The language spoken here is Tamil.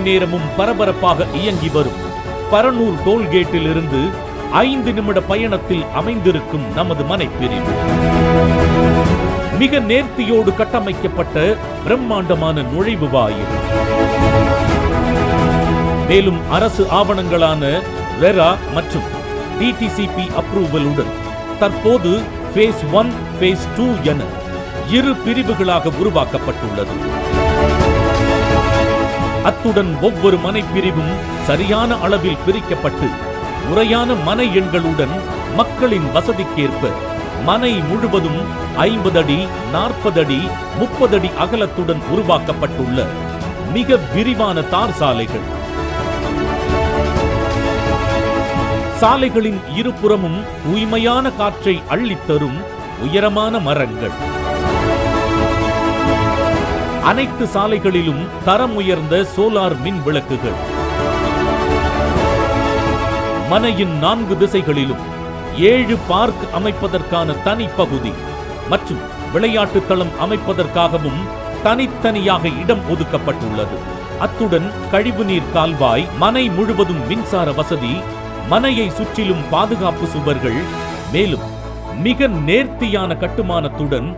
நேரமும் பரபரப்பாக இயங்கி வரும் பரனூர் டோல்கேட்டில் இருந்து 5 நிமிட பயணத்தில் அமைந்திருக்கும் நமது மனைப்பிரிவு மிக நேர்த்தியோடு கட்டமைக்கப்பட்ட பிரம்மாண்டமான நுழைவு வாயில். மேலும் அரசு ஆவணங்களான ரெரா மற்றும் டிடிசிபி அப்ரூவலுடன் தற்போது ஃபேஸ் 1, ஃபேஸ் 2 என 2 பிரிவுகளாக உருவாக்கப்பட்டுள்ளது. அத்துடன் ஒவ்வொரு மனைப்பிரிவும் சரியான அளவில் பிரிக்கப்பட்டு முறையான மனை எண்களுடன் மக்களின் வசதிக்கேற்ப மனை முழுவதும் 50 அடி, 40 அடி, 30 அடி அகலத்துடன் உருவாக்கப்பட்டுள்ள மிக விரிவான தார் சாலைகள். சாலைகளின் இருபுறமும் தூய்மையான காற்றை அள்ளித்தரும் உயரமான மரங்கள். அனைத்து சாலைகளிலும் தரம் உயர்ந்த சோலார் மின் விளக்குகள். மனையின் 4 திசைகளிலும் 7 பார்க் அமைப்பதற்கான தனி பகுதி மற்றும் விளையாட்டு தளம் அமைப்பதற்காகவும் தனித்தனியாக இடம் ஒதுக்கப்பட்டுள்ளது. அத்துடன் கழிவுநீர் கால்வாய், மனை முழுவதும் மின்சார வசதி, மனையை சுற்றிலும் பாதுகாப்பு சுவர்கள், மேலும் மிக நேர்த்தியான கட்டுமானத்துடன்